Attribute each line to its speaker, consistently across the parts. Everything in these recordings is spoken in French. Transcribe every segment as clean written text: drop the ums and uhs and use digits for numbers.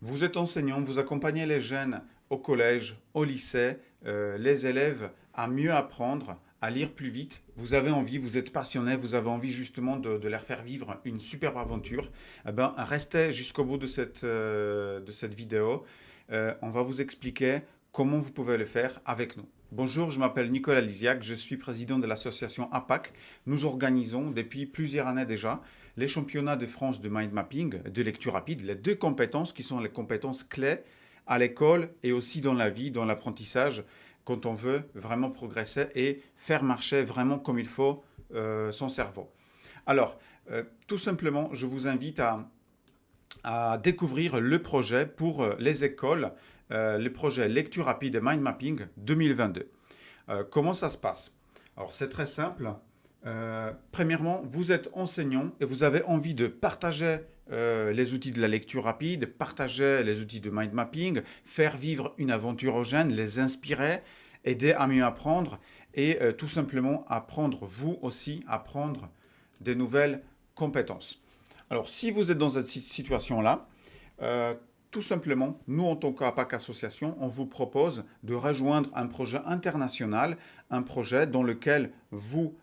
Speaker 1: Vous êtes enseignant, vous accompagnez les jeunes au collège, au lycée, les élèves à mieux apprendre, à lire plus vite. Vous avez envie, vous êtes passionné, vous avez envie justement de leur faire vivre une superbe aventure. Eh ben, restez jusqu'au bout de cette vidéo. On va vous expliquer comment vous pouvez le faire avec nous. Bonjour, je m'appelle Nicolas Lisiac, je suis président de l'association APAC. Nous organisons depuis plusieurs années déjà les championnats de France de mind mapping, de lecture rapide, les deux compétences qui sont les compétences clés à l'école et aussi dans la vie, dans l'apprentissage, quand on veut vraiment progresser et faire marcher vraiment comme il faut son cerveau. Alors, tout simplement, je vous invite à découvrir le projet pour les écoles, le projet Lecture rapide et Mind Mapping 2022. Comment ça se passe? Alors c'est très simple. Premièrement, vous êtes enseignant et vous avez envie de partager les outils de la lecture rapide, partager les outils de mind mapping, faire vivre une aventure aux jeunes, les inspirer, aider à mieux apprendre et tout simplement apprendre vous aussi, apprendre des nouvelles compétences. Alors si vous êtes dans cette situation-là, euh, tout simplement, nous, en tant qu'APAC Association, on vous propose de rejoindre un projet international, un projet dans lequel vous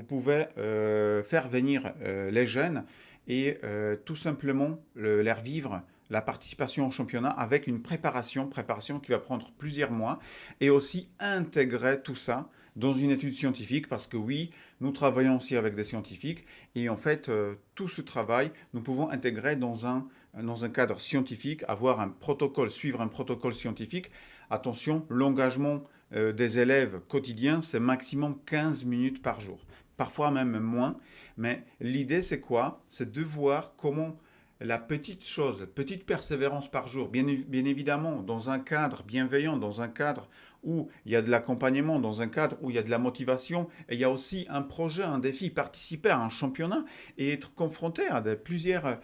Speaker 1: pouvez faire venir les jeunes et tout simplement leur vivre la participation au championnat avec une préparation qui va prendre plusieurs mois et aussi intégrer tout ça dans une étude scientifique parce que oui, nous travaillons aussi avec des scientifiques et en fait, tout ce travail, nous pouvons intégrer dans un cadre scientifique, avoir un protocole, suivre un protocole scientifique. Attention, l'engagement des élèves quotidiens, c'est maximum 15 minutes par jour, parfois même moins. Mais l'idée, c'est quoi? C'est de voir comment la petite chose, la petite persévérance par jour, bien évidemment, dans un cadre bienveillant, dans un cadre où il y a de l'accompagnement, dans un cadre où il y a de la motivation, et il y a aussi un projet, un défi, participer à un championnat et être confronté à plusieurs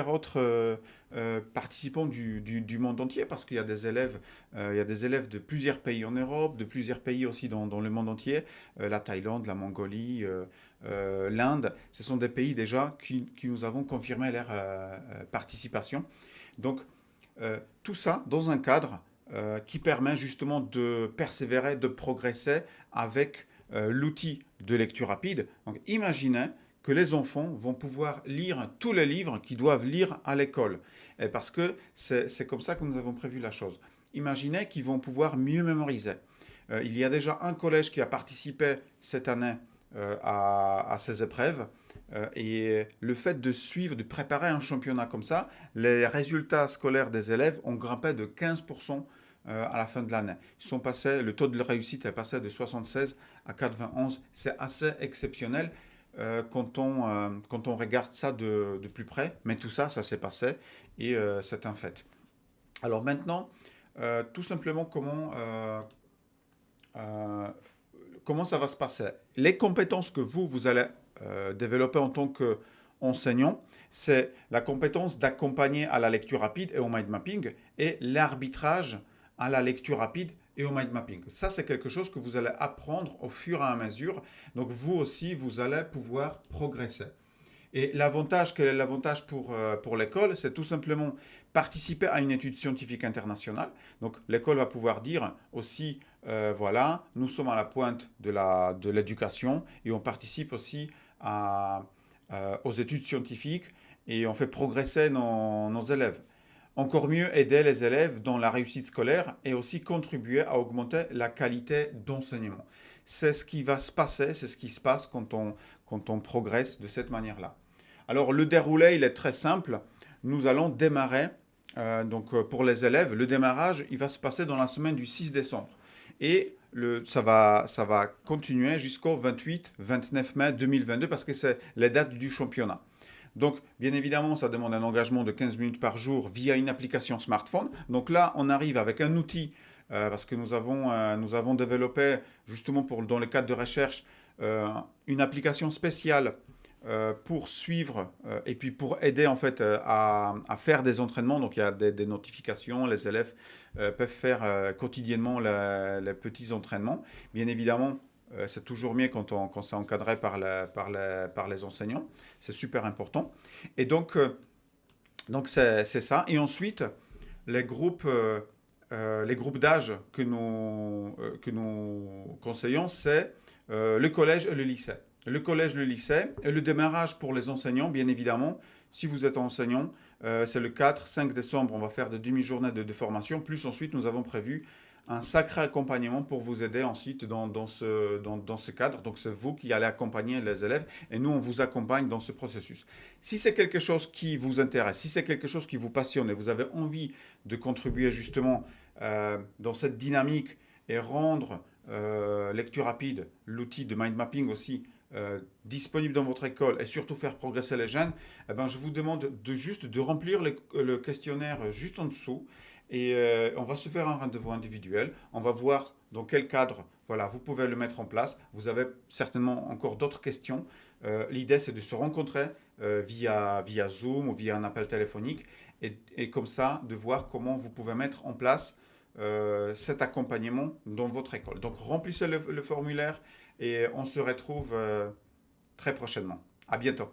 Speaker 1: autres participants du monde entier, parce qu'il y a il y a des élèves de plusieurs pays en Europe, de plusieurs pays aussi dans le monde entier, la Thaïlande, la Mongolie, l'Inde, ce sont des pays déjà qui nous avons confirmé leur participation. Donc, tout ça dans un cadre qui permet justement de persévérer, de progresser avec l'outil de lecture rapide. Donc, imaginez que les enfants vont pouvoir lire tous les livres qu'ils doivent lire à l'école. Et parce que c'est comme ça que nous avons prévu la chose. Imaginez qu'ils vont pouvoir mieux mémoriser. Il y a déjà un collège qui a participé cette année à ces épreuves. Et le fait de suivre, de préparer un championnat comme ça, les résultats scolaires des élèves ont grimpé de 15% à la fin de l'année. Le taux de réussite est passé de 76 à 91. C'est assez exceptionnel quand on regarde ça de plus près. Mais tout ça, ça s'est passé et c'est un fait. Alors maintenant, tout simplement euh, comment ça va se passer? Les compétences que vous allez développer en tant qu'enseignant, c'est la compétence d'accompagner à la lecture rapide et au mind mapping et l'arbitrage à la lecture rapide et au mind mapping. Ça, c'est quelque chose que vous allez apprendre au fur et à mesure. Donc, vous aussi, vous allez pouvoir progresser. Et l'avantage, quel est l'avantage pour l'école? C'est tout simplement participer à une étude scientifique internationale. Donc l'école va pouvoir dire aussi, voilà, nous sommes à la pointe de l'éducation et on participe aussi aux études scientifiques et on fait progresser nos élèves. Encore mieux, aider les élèves dans la réussite scolaire et aussi contribuer à augmenter la qualité d'enseignement. C'est ce qui va se passer, c'est ce qui se passe quand on progresse de cette manière-là. Alors le déroulé, il est très simple. Nous allons démarrer, pour les élèves, le démarrage, il va se passer dans la semaine du 6 décembre. Et ça va continuer jusqu'au 28-29 mai 2022 parce que c'est les dates du championnat. Donc, bien évidemment, ça demande un engagement de 15 minutes par jour via une application smartphone. Donc là, on arrive avec un outil, parce que nous avons développé, justement dans le cadre de recherche, une application spéciale pour suivre et puis pour aider en fait à faire des entraînements. Donc il y a des notifications, les élèves peuvent faire quotidiennement les petits entraînements. Bien évidemment, c'est toujours mieux quand c'est encadré par les enseignants. C'est super important. Et donc, Donc c'est ça. Et ensuite, les groupes d'âge que nous conseillons, c'est le collège et le lycée. Le collège, le lycée, et le démarrage pour les enseignants, bien évidemment. Si vous êtes enseignant, c'est le 4-5 décembre, on va faire des demi-journées de formation. Plus ensuite, nous avons prévu un sacré accompagnement pour vous aider ensuite dans ce cadre. Donc c'est vous qui allez accompagner les élèves et nous, on vous accompagne dans ce processus. Si c'est quelque chose qui vous intéresse, si c'est quelque chose qui vous passionne et vous avez envie de contribuer justement dans cette dynamique et rendre lecture rapide, l'outil de mind mapping aussi, disponible dans votre école et surtout faire progresser les jeunes, eh ben, je vous demande de remplir le questionnaire juste en dessous et on va se faire un rendez-vous individuel. On va voir dans quel cadre voilà, vous pouvez le mettre en place. Vous avez certainement encore d'autres questions. L'idée, c'est de se rencontrer via Zoom ou via un appel téléphonique et comme ça, de voir comment vous pouvez mettre en place cet accompagnement dans votre école. Donc, remplissez le formulaire et on se retrouve très prochainement. À bientôt.